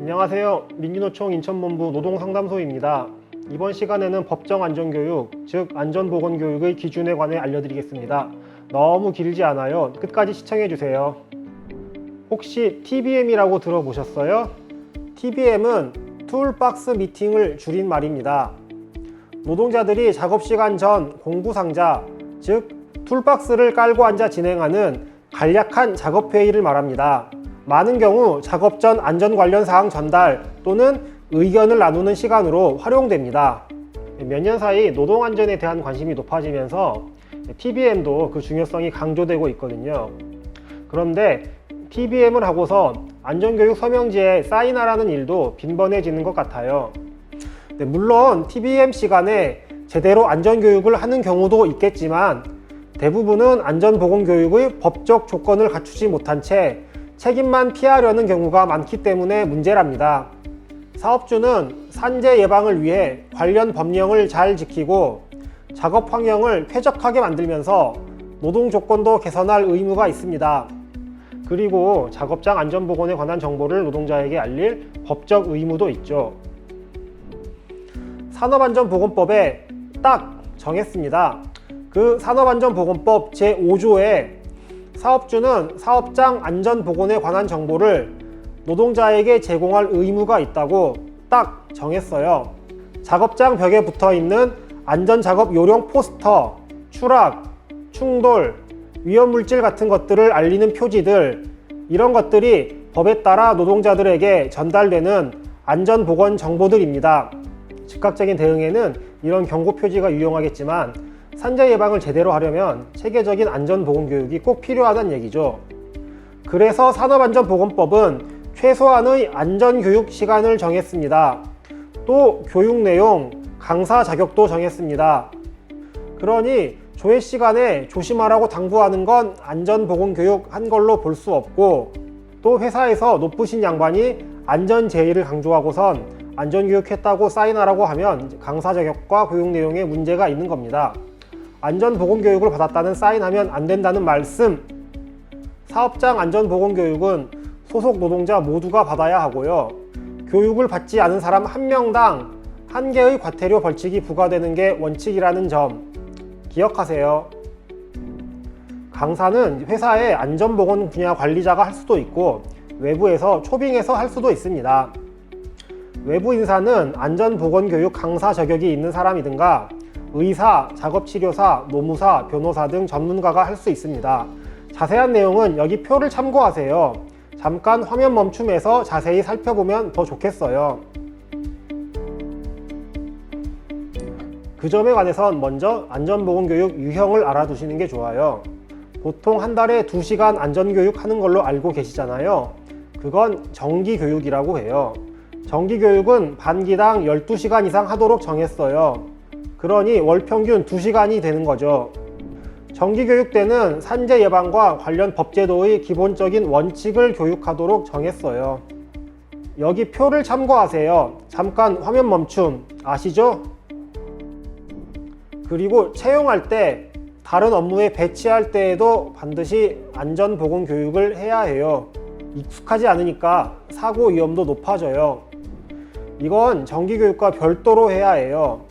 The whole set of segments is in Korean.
안녕하세요. 민주노총 인천본부 노동상담소입니다. 이번 시간에는 법정안전교육, 즉 안전보건교육의 기준에 관해 알려드리겠습니다. 너무 길지 않아요. 끝까지 시청해주세요. 혹시 TBM이라고 들어보셨어요? TBM은 툴박스 미팅을 줄인 말입니다. 노동자들이 작업시간 전 공구상자, 즉 툴박스를 깔고 앉아 진행하는 간략한 작업회의를 말합니다. 많은 경우 작업 전 안전 관련 사항 전달 또는 의견을 나누는 시간으로 활용됩니다. 몇 년 사이 노동안전에 대한 관심이 높아지면서 TBM도 그 중요성이 강조되고 있거든요. 그런데 TBM을 하고서 안전교육 서명지에 사인하라는 일도 빈번해지는 것 같아요. 물론 TBM 시간에 제대로 안전교육을 하는 경우도 있겠지만 대부분은 안전보건교육의 법적 조건을 갖추지 못한 채 책임만 피하려는 경우가 많기 때문에 문제랍니다. 사업주는 산재 예방을 위해 관련 법령을 잘 지키고 작업 환경을 쾌적하게 만들면서 노동 조건도 개선할 의무가 있습니다. 그리고 작업장 안전보건에 관한 정보를 노동자에게 알릴 법적 의무도 있죠. 산업안전보건법에 딱 정했습니다. 그 산업안전보건법 제5조에 사업주는 사업장 안전보건에 관한 정보를 노동자에게 제공할 의무가 있다고 딱 정했어요. 작업장 벽에 붙어 있는 안전작업 요령 포스터, 추락, 충돌, 위험물질 같은 것들을 알리는 표지들, 이런 것들이 법에 따라 노동자들에게 전달되는 안전보건 정보들입니다. 즉각적인 대응에는 이런 경고 표지가 유용하겠지만 산재 예방을 제대로 하려면 체계적인 안전보건교육이 꼭 필요하다는 얘기죠. 그래서 산업안전보건법은 최소한의 안전교육 시간을 정했습니다. 또 교육 내용, 강사 자격도 정했습니다. 그러니 조회 시간에 조심하라고 당부하는 건 안전보건교육 한 걸로 볼 수 없고, 또 회사에서 높으신 양반이 안전제의를 강조하고선 안전교육했다고 사인하라고 하면 강사 자격과 교육 내용에 문제가 있는 겁니다. 안전보건교육을 받았다는 사인하면 안 된다는 말씀. 사업장 안전보건교육은 소속 노동자 모두가 받아야 하고요. 교육을 받지 않은 사람 1명당 1개의 과태료 벌칙이 부과되는 게 원칙이라는 점 기억하세요. 강사는 회사의 안전보건 분야 관리자가 할 수도 있고 외부에서 초빙해서 할 수도 있습니다. 외부 인사는 안전보건교육 강사 자격이 있는 사람이든가 의사, 작업치료사, 노무사, 변호사 등 전문가가 할 수 있습니다. 자세한 내용은 여기 표를 참고하세요. 잠깐 화면 멈춤해서 자세히 살펴보면 더 좋겠어요. 그 점에 관해선 먼저 안전보건교육 유형을 알아두시는 게 좋아요. 보통 한 달에 2시간 안전교육 하는 걸로 알고 계시잖아요. 그건 정기교육이라고 해요. 정기교육은 반기당 12시간 이상 하도록 정했어요. 그러니 월 평균 2시간이 되는 거죠. 정기교육 때는 산재 예방과 관련 법제도의 기본적인 원칙을 교육하도록 정했어요. 여기 표를 참고하세요. 잠깐 화면 멈춤. 아시죠? 그리고 채용할 때, 다른 업무에 배치할 때에도 반드시 안전보건교육을 해야 해요. 익숙하지 않으니까 사고 위험도 높아져요. 이건 정기교육과 별도로 해야 해요.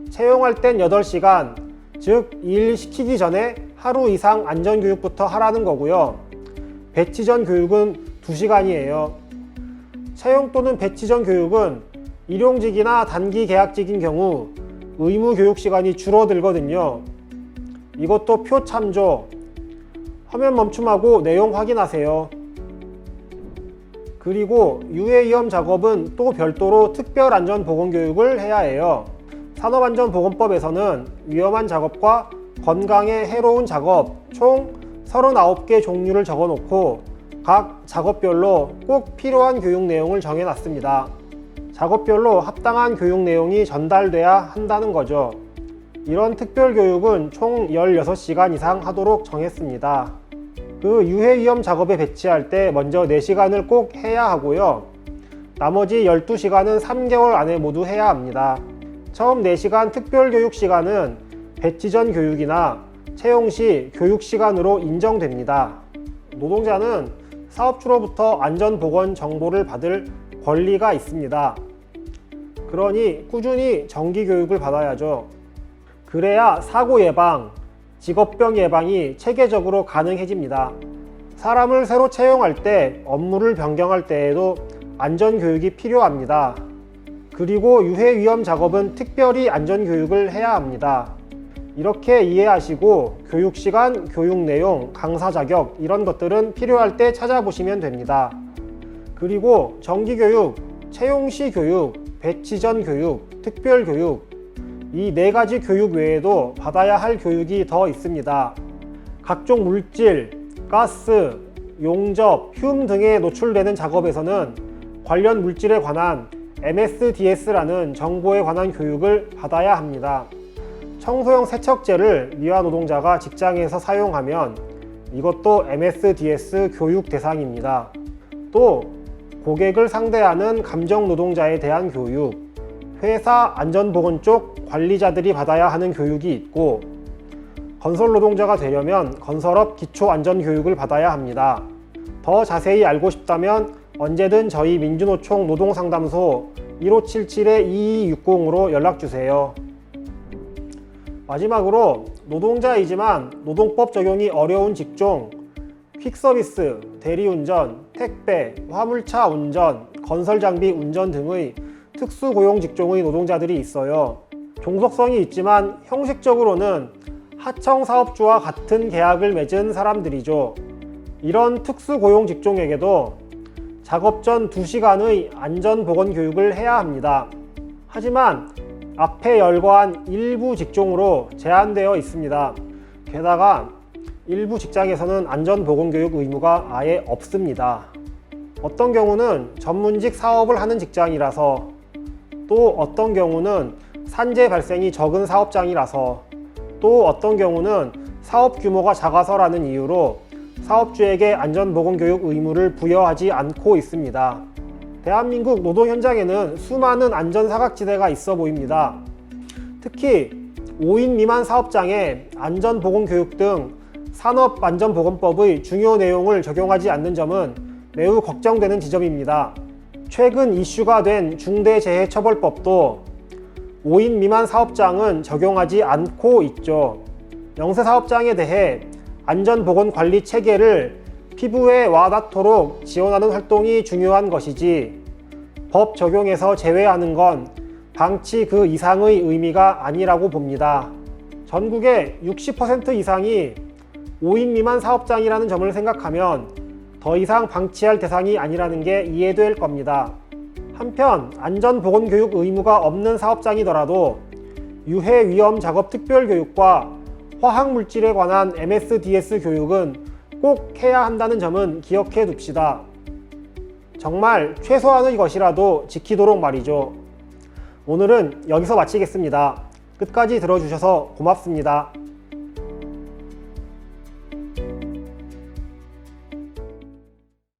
채용할 땐 8시간, 즉 일 시키기 전에 하루 이상 안전교육부터 하라는 거고요. 배치 전 교육은 2시간이에요. 채용 또는 배치 전 교육은 일용직이나 단기 계약직인 경우 의무 교육 시간이 줄어들거든요. 이것도 표 참조. 화면 멈춤하고 내용 확인하세요. 그리고 유해 위험 작업은 또 별도로 특별 안전보건교육을 해야 해요. 산업안전보건법에서는 위험한 작업과 건강에 해로운 작업 총 39개 종류를 적어놓고 각 작업별로 꼭 필요한 교육 내용을 정해놨습니다. 작업별로 합당한 교육 내용이 전달돼야 한다는 거죠. 이런 특별교육은 총 16시간 이상 하도록 정했습니다. 그 유해 위험 작업에 배치할 때 먼저 4시간을 꼭 해야 하고요. 나머지 12시간은 3개월 안에 모두 해야 합니다. 처음 4시간 특별교육 시간은 배치 전 교육이나 채용 시 교육 시간으로 인정됩니다. 노동자는 사업주로부터 안전보건 정보를 받을 권리가 있습니다. 그러니 꾸준히 정기 교육을 받아야죠. 그래야 사고 예방, 직업병 예방이 체계적으로 가능해집니다. 사람을 새로 채용할 때, 업무를 변경할 때에도 안전교육이 필요합니다. 그리고 유해 위험 작업은 특별히 안전교육을 해야 합니다. 이렇게 이해하시고 교육시간, 교육 내용, 강사 자격 이런 것들은 필요할 때 찾아보시면 됩니다. 그리고 정기교육, 채용시 교육, 배치 전 교육, 특별교육 이 4가지 교육 외에도 받아야 할 교육이 더 있습니다. 각종 물질, 가스, 용접, 흉 등에 노출되는 작업에서는 관련 물질에 관한 MSDS라는 정보에 관한 교육을 받아야 합니다. 청소용 세척제를 미화 노동자가 직장에서 사용하면 이것도 MSDS 교육 대상입니다. 또 고객을 상대하는 감정 노동자에 대한 교육, 회사 안전보건 쪽 관리자들이 받아야 하는 교육이 있고, 건설 노동자가 되려면 건설업 기초안전교육을 받아야 합니다. 더 자세히 알고 싶다면 언제든 저희 민주노총 노동상담소 1577-2260으로 연락주세요. 마지막으로 노동자이지만 노동법 적용이 어려운 직종, 퀵서비스, 대리운전, 택배, 화물차 운전, 건설장비 운전 등의 특수고용 직종의 노동자들이 있어요. 종속성이 있지만 형식적으로는 하청사업주와 같은 계약을 맺은 사람들이죠. 이런 특수고용 직종에게도 작업 전 2시간의 안전보건교육을 해야 합니다. 하지만 앞에 열거한 일부 직종으로 제한되어 있습니다. 게다가 일부 직장에서는 안전보건교육 의무가 아예 없습니다. 어떤 경우는 전문직 사업을 하는 직장이라서, 또 어떤 경우는 산재 발생이 적은 사업장이라서, 또 어떤 경우는 사업 규모가 작아서라는 이유로 사업주에게 안전보건교육 의무를 부여하지 않고 있습니다. 대한민국 노동 현장에는 수많은 안전사각지대가 있어 보입니다. 특히 5인 미만 사업장에 안전보건교육 등 산업안전보건법의 중요 내용을 적용하지 않는 점은 매우 걱정되는 지점입니다. 최근 이슈가 된 중대재해처벌법도 5인 미만 사업장은 적용하지 않고 있죠. 영세사업장에 대해 안전보건관리 체계를 피부에 와닿도록 지원하는 활동이 중요한 것이지, 법 적용에서 제외하는 건 방치 그 이상의 의미가 아니라고 봅니다. 전국의 60% 이상이 5인 미만 사업장이라는 점을 생각하면 더 이상 방치할 대상이 아니라는 게 이해될 겁니다. 한편 안전보건교육 의무가 없는 사업장이더라도 유해 위험 작업 특별교육과 화학물질에 관한 MSDS 교육은 꼭 해야 한다는 점은 기억해 둡시다. 정말 최소한의 것이라도 지키도록 말이죠. 오늘은 여기서 마치겠습니다. 끝까지 들어주셔서 고맙습니다.